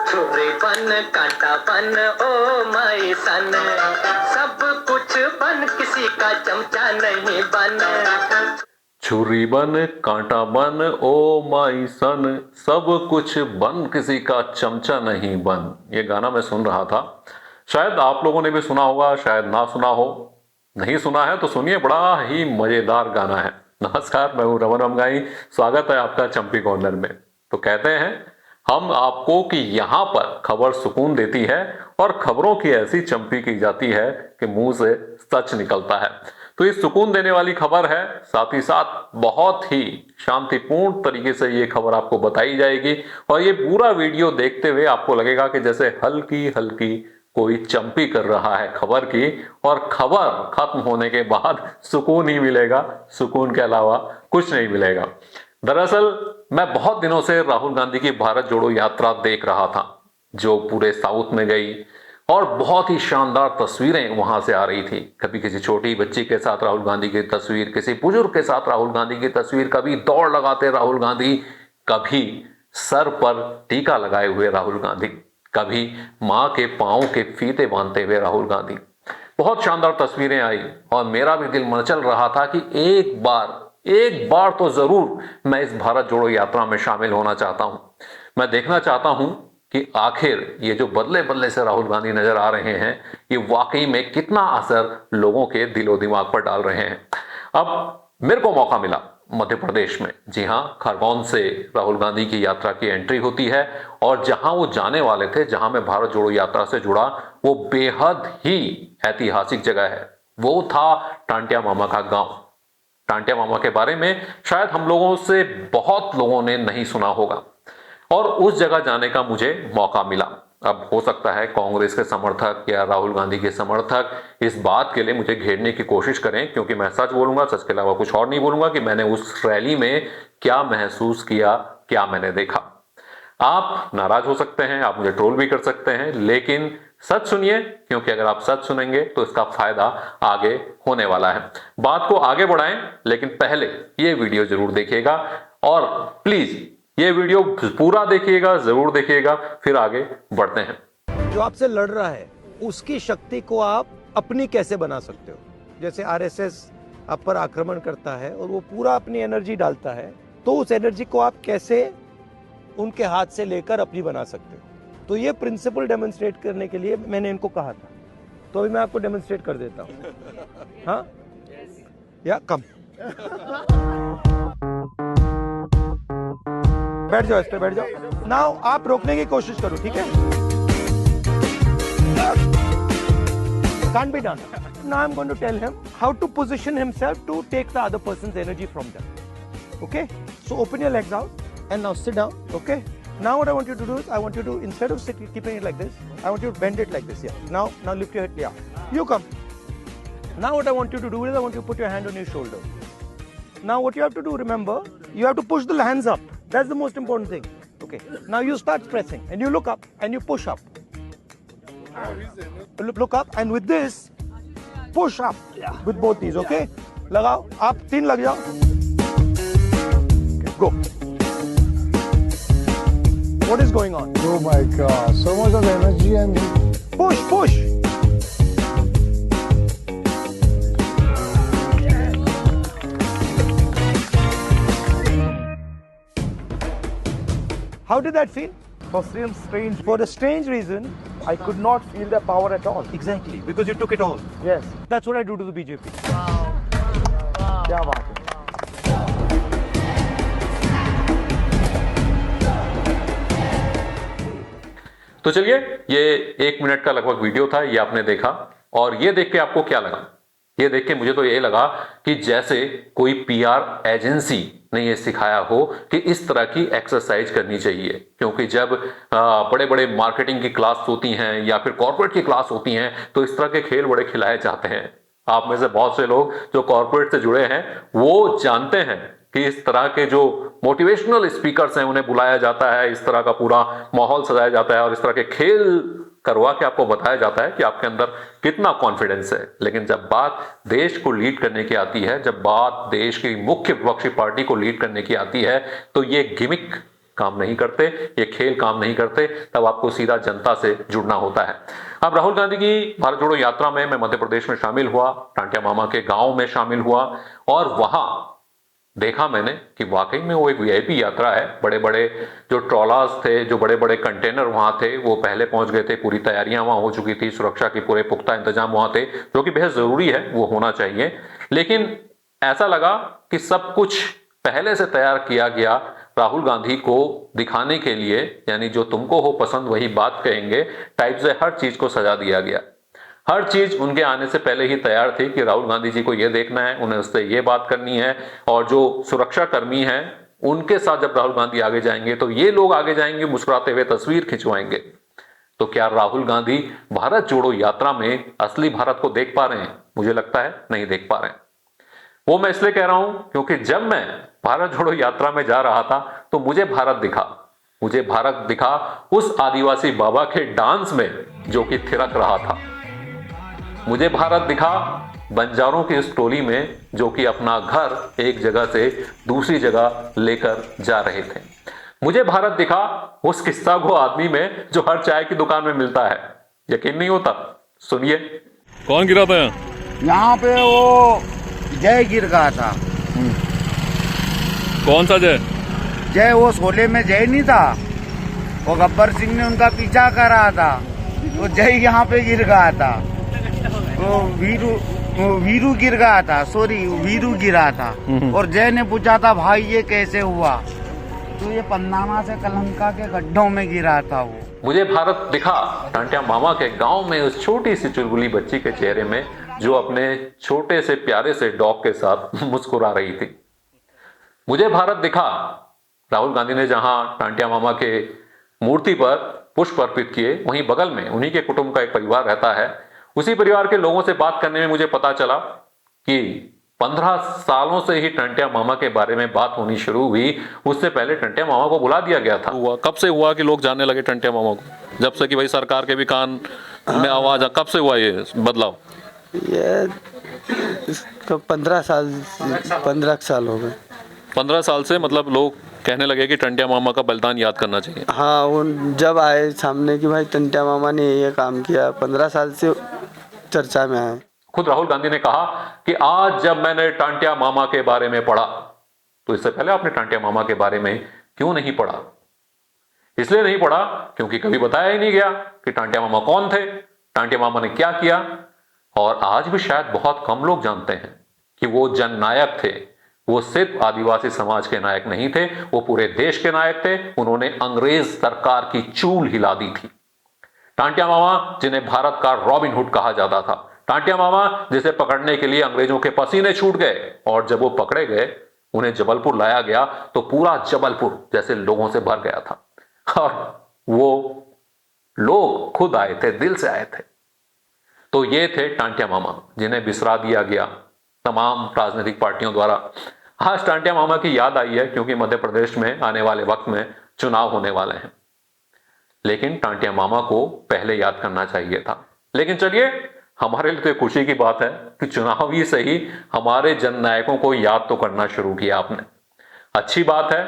छुरी बन कांटा बन ओ माई सन, सब कुछ बन किसी का चमचा नहीं बन। छुरी बन कांटा बन ओ माई सन, सब कुछ बन किसी का चमचा नहीं बन। ये गाना मैं सुन रहा था, शायद आप लोगों ने भी सुना होगा, शायद ना सुना हो। नहीं सुना है तो सुनिए, बड़ा ही मजेदार गाना है। नमस्कार, मैं हूं रमन रमगाई, स्वागत है आपका चंपी कॉर्नर में। तो कहते हैं हम आपको कि यहां पर खबर सुकून देती है और खबरों की ऐसी चंपी की जाती है कि मुंह से सच निकलता है। तो ये सुकून देने वाली खबर है, साथ ही साथ बहुत ही शांतिपूर्ण तरीके से ये खबर आपको बताई जाएगी और ये पूरा वीडियो देखते हुए आपको लगेगा कि जैसे हल्की हल्की कोई चंपी कर रहा है खबर की, और खबर खत्म होने के बाद सुकून ही मिलेगा, सुकून के अलावा कुछ नहीं मिलेगा। दरअसल मैं बहुत दिनों से राहुल गांधी की भारत जोड़ो यात्रा देख रहा था, जो पूरे साउथ में गई और बहुत ही शानदार तस्वीरें वहां से आ रही थी। कभी किसी छोटी बच्ची के साथ राहुल गांधी की तस्वीर, किसी बुजुर्ग के साथ राहुल गांधी की तस्वीर, कभी दौड़ लगाते राहुल गांधी, कभी सर पर टीका लगाए हुए राहुल गांधी, कभी मां के पांव के फीते बांधते हुए राहुल गांधी। बहुत शानदार तस्वीरें आई और मेरा भी दिल मचल रहा था कि एक बार तो जरूर मैं इस भारत जोड़ो यात्रा में शामिल होना चाहता हूं। मैं देखना चाहता हूं कि आखिर ये जो बदले बदले से राहुल गांधी नजर आ रहे हैं, ये वाकई में कितना असर लोगों के दिलो दिमाग पर डाल रहे हैं। अब मेरे को मौका मिला मध्य प्रदेश में, जी हां, खरगोन से राहुल गांधी की यात्रा की एंट्री होती है और जहां वो जाने वाले थे, जहां मैं भारत जोड़ो यात्रा से जुड़ा, वो बेहद ही ऐतिहासिक जगह है। वो था टांटिया मामा का गांव। टांटिया मामा के बारे में शायद हम लोगों से बहुत लोगों ने नहीं सुना होगा और उस जगह जाने का मुझे मौका मिला। अब हो सकता है कांग्रेस के समर्थक या राहुल गांधी के समर्थक इस बात के लिए मुझे घेरने की कोशिश करें, क्योंकि मैं सच बोलूंगा, सच के अलावा कुछ और नहीं बोलूंगा कि मैंने उस रैली में क्या महसूस किया, क्या मैंने देखा। आप नाराज हो सकते हैं, आप मुझे ट्रोल भी कर सकते हैं, लेकिन सच सुनिए, क्योंकि अगर आप सच सुनेंगे तो इसका फायदा आगे होने वाला है। बात को आगे बढ़ाएं, लेकिन पहले ये वीडियो जरूर देखिएगा और प्लीज ये वीडियो पूरा देखिएगा, जरूर देखिएगा, फिर आगे बढ़ते हैं। जो आपसे लड़ रहा है उसकी शक्ति को आप अपनी कैसे बना सकते हो। जैसे आरएसएस आप पर आक्रमण करता है और वो पूरा अपनी एनर्जी डालता है, तो उस एनर्जी को आप कैसे उनके हाथ से लेकर अपनी बना सकते हो। तो ये प्रिंसिपल डेमोन्स्ट्रेट करने के लिए मैंने इनको कहा था, तो अभी मैं आपको डेमोन्स्ट्रेट कर देता हूँ। हाँ या कम बैठ जाओ, इस पे बैठ जाओ। नाउ आप रोकने की कोशिश करो, ठीक है। Can't be done. Now I'm going to tell him how to position himself to take the other person's energy from them. Okay? So open your legs out and now sit down. Okay? Now what I want you to do is, I want you to, instead of keeping it like this, I want you to bend it like this. Yeah. Now lift your head. Yeah. You come. Now what I want you to do is, I want you to put your hand on your shoulder. Now what you have to do, remember, you have to push the hands up. That's the most important thing. Okay. Now you start pressing and you look up and you push up. Look up and with this, push up with both these. Okay. लगाओ, आप 3 लग जाओ. Okay, go. What is going on? Oh my God! So much of energy and Push. How did that feel? for some strange, For a strange reason. I could not feel the power at all. Exactly, because you took it all. Yes. That's what I do to the BJP. क्या बात है? तो चलिए, ये 1 minute का लगभग video था, ये आपने देखा और ये देख के आपको क्या लगा? ये देख के मुझे तो ये लगा कि जैसे कोई पीआर एजेंसी ने ये सिखाया हो कि इस तरह की एक्सरसाइज करनी चाहिए, क्योंकि जब बड़े बड़े मार्केटिंग की क्लास होती हैं या फिर कॉर्पोरेट की क्लास होती हैं तो इस तरह के खेल बड़े खिलाए जाते हैं। आप में से बहुत से लोग जो कॉर्पोरेट से जुड़े हैं वो जानते हैं कि इस तरह के जो मोटिवेशनल स्पीकर्स हैं उन्हें बुलाया जाता है, इस तरह का पूरा माहौल सजाया जाता है और इस तरह के खेल करवा के आपको बताया जाता है कि आपके अंदर कितना कॉन्फिडेंस है। लेकिन जब बात देश को लीड करने की आती है, जब बात देश की मुख्य विपक्षी पार्टी को लीड करने की आती है, तो ये गिमिक काम नहीं करते, ये खेल काम नहीं करते, तब आपको सीधा जनता से जुड़ना होता है। अब राहुल गांधी की भारत जोड़ो यात्रा में मैं मध्य प्रदेश में शामिल हुआ, टांटिया मामा के गांव में शामिल हुआ और वहां देखा मैंने कि वाकई में वो एक वीआईपी यात्रा है। बड़े बड़े जो ट्रॉलार्स थे, जो बड़े बड़े कंटेनर वहां थे, वो पहले पहुंच गए थे, पूरी तैयारियां वहां हो चुकी थी, सुरक्षा के पूरे पुख्ता इंतजाम वहां थे, जो कि बेहद जरूरी है, वो होना चाहिए। लेकिन ऐसा लगा कि सब कुछ पहले से तैयार किया गया राहुल गांधी को दिखाने के लिए, यानी जो तुमको हो पसंद वही बात कहेंगे टाइप से हर चीज को सजा दिया गया। हर चीज उनके आने से पहले ही तैयार थी कि राहुल गांधी जी को यह देखना है, उन्हें उससे ये बात करनी है, और जो सुरक्षा कर्मी हैं उनके साथ जब राहुल गांधी आगे जाएंगे तो ये लोग आगे जाएंगे मुस्कुराते हुए तस्वीर खिंचवाएंगे। तो क्या राहुल गांधी भारत जोड़ो यात्रा में असली भारत को देख पा रहे हैं? मुझे लगता है नहीं देख पा रहे हैं। वो मैं इसलिए कह रहा हूं क्योंकि जब मैं भारत जोड़ो यात्रा में जा रहा था तो मुझे भारत दिखा उस आदिवासी बाबा के डांस में जो कि थिरक रहा था। मुझे भारत दिखा बंजारों की उस टोली में जो कि अपना घर एक जगह से दूसरी जगह लेकर जा रहे थे। मुझे भारत दिखा उस किस्सा गो आदमी में जो हर चाय की दुकान में मिलता है। यकीन नहीं होता? सुनिए। कौन गिरा था यहाँ पे वो जय गिर गया था। कौन सा जय? जय वो शोले में जय नहीं था, वो गब्बर सिंह ने उनका पीछा कर रहा था, तो जय यहाँ पे गिर गया था। वो वीरू गिर गया था, सॉरी वीरू गिरा था। और जय ने पूछा था भाई ये कैसे हुआ, तो ये पन्नामा से कलंका के गड्ढों में गिरा था वो। मुझे भारत दिखा टांटिया मामा के गांव में उस छोटी सी चुलबुली बच्ची के चेहरे में जो अपने छोटे से प्यारे से डॉग के साथ मुस्कुरा रही थी। मुझे भारत दिखा राहुल गांधी ने जहां टांटिया मामा के मूर्ति पर पुष्प अर्पित किए, वहीं बगल में उन्हीं के कुटुंब का एक परिवार रहता है। उसी परिवार के लोगों से बात करने में मुझे पता चला कि 15 सालों से ही टंटिया मामा के बारे में बात होनी शुरू हुई। उससे पहले टंटिया मामा को बुला दिया गया था। हुआ कब से हुआ कि लोग जानने लगे टंटिया मामा को? जब से कि भाई सरकार के भी कान में आवाज कब से हुआ ये बदलाव? ये तो 15 साल हो गए। 15 साल से मतलब लोग कहने लगे कि टंटिया मामा का बलिदान याद करना चाहिए। हाँ, वो जब आए सामने कि भाई टंटिया मामा ने ये काम किया, 15 साल से चर्चा में आए। खुद राहुल गांधी ने कहा कि आज जब मैंने टांटिया मामा के बारे में पढ़ा, तो इससे पहले आपने टांटिया मामा के बारे में क्यों नहीं पढ़ा? इसलिए नहीं पढ़ा क्योंकि कभी बताया ही नहीं गया कि टांटिया मामा कौन थे, टांटिया मामा ने क्या किया। और आज भी शायद बहुत कम लोग जानते हैं कि वो जननायक थे। वो सिर्फ आदिवासी समाज के नायक नहीं थे, वो पूरे देश के नायक थे। उन्होंने अंग्रेज सरकार की चूल हिला दी थी। टांटिया मामा जिन्हें भारत का रॉबिन हुड कहा जाता था, टांटिया मामा जिसे पकड़ने के लिए अंग्रेजों के पसीने छूट गए, और जब वो पकड़े गए उन्हें जबलपुर लाया गया तो पूरा जबलपुर जैसे लोगों से भर गया था। और वो लोग खुद आए थे, दिल से आए थे। तो ये थे टांटिया मामा जिन्हें बिसरा दिया गया तमाम राजनीतिक पार्टियों द्वारा। आज टांटिया मामा की याद आई है क्योंकि मध्य प्रदेश में आने वाले वक्त में चुनाव होने वाले हैं। लेकिन टांटिया मामा को पहले याद करना चाहिए था। लेकिन चलिए, हमारे लिए तो खुशी की बात है कि चुनाव ही सही हमारे जननायकों को याद तो करना शुरू किया आपने। अच्छी बात है,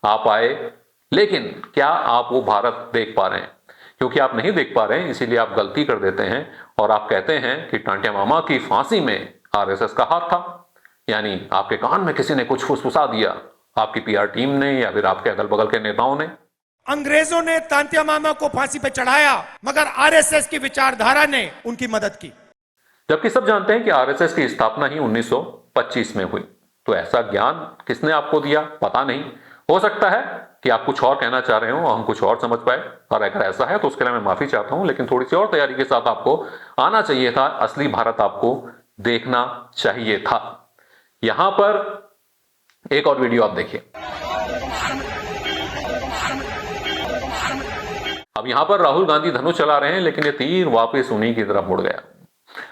आप आए, लेकिन क्या आप वो भारत देख पा रहे हैं? क्योंकि आप नहीं देख पा रहे हैं इसीलिए आप गलती कर देते हैं और आप कहते हैं कि टांटिया मामा की फांसी में आरएसएस का हाथ था। यानी आपके कान में किसी ने कुछ फुसफुसा दिया, आपकी पीआर टीम ने या फिर आपके अगल बगल के नेताओं ने। अंग्रेजों ने तांतिया मामा को फांसी पे चढ़ाया, मगर आरएसएस की विचारधारा ने उनकी मदद की। जबकि सब जानते हैं कि आरएसएस की स्थापना ही 1925 में हुई। तो ऐसा ज्ञान किसने आपको दिया? पता नहीं। हो सकता है कि आप कुछ और कहना चाह रहे हो, हम कुछ और समझ पाए, और अगर ऐसा है तो उसके लिए मैं माफी चाहता हूं। लेकिन थोड़ी सी और तैयारी के साथ आपको आना चाहिए था, असली भारत आपको देखना चाहिए था। यहां पर एक और वीडियो आप देखिए। अब यहां पर राहुल गांधी धनुष चला रहे हैं, लेकिन ये तीर वापस उन्हीं की तरफ मुड़ गया।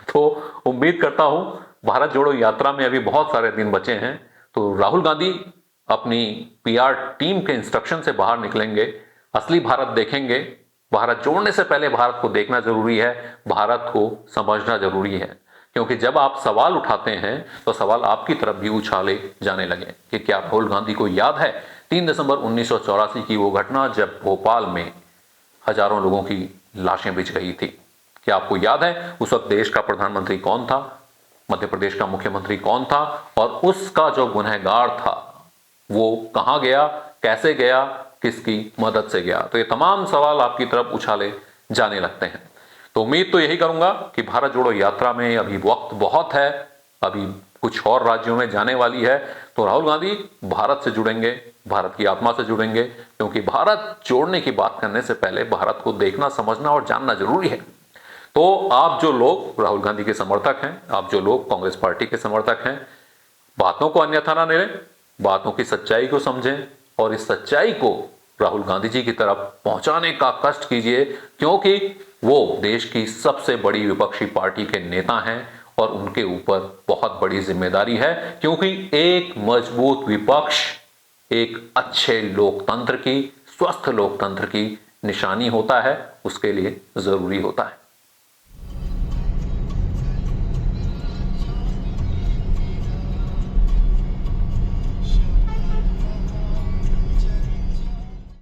तो उम्मीद करता हूं भारत जोड़ो यात्रा में अभी बहुत सारे दिन बचे हैं, तो राहुल गांधी अपनी पीआर टीम के इंस्ट्रक्शन से बाहर निकलेंगे, असली भारत देखेंगे। भारत जोड़ने से पहले भारत को देखना जरूरी है, भारत को समझना जरूरी है। क्योंकि जब आप सवाल उठाते हैं तो सवाल आपकी तरफ भी उछाले जाने लगे कि क्या राहुल गांधी को याद है 3 दिसंबर 1984 की वो घटना जब भोपाल में हजारों लोगों की लाशें बिछ गई थी। क्या आपको याद है उस वक्त देश का प्रधानमंत्री कौन था, मध्य प्रदेश का मुख्यमंत्री कौन था, और उसका जो गुनहगार था वो कहां गया, कैसे गया, किसकी मदद से गया? तो ये तमाम सवाल आपकी तरफ उछाले जाने लगते हैं। तो उम्मीद तो यही करूंगा कि भारत जोड़ो यात्रा में अभी वक्त बहुत है, अभी कुछ और राज्यों में जाने वाली है, तो राहुल गांधी भारत से जुड़ेंगे, भारत की आत्मा से जुड़ेंगे, क्योंकि भारत जोड़ने की बात करने से पहले भारत को देखना, समझना और जानना जरूरी है। तो आप जो लोग राहुल गांधी के समर्थक हैं, आप जो लोग कांग्रेस पार्टी के समर्थक हैं, बातों को अन्यथा ना लें, बातों की सच्चाई को समझें और इस सच्चाई को राहुल गांधी जी की तरफ पहुंचाने का कष्ट कीजिए, क्योंकि वो देश की सबसे बड़ी विपक्षी पार्टी के नेता हैं और उनके ऊपर बहुत बड़ी जिम्मेदारी है, क्योंकि एक मजबूत विपक्ष एक अच्छे लोकतंत्र की, स्वस्थ लोकतंत्र की निशानी होता है, उसके लिए जरूरी होता है।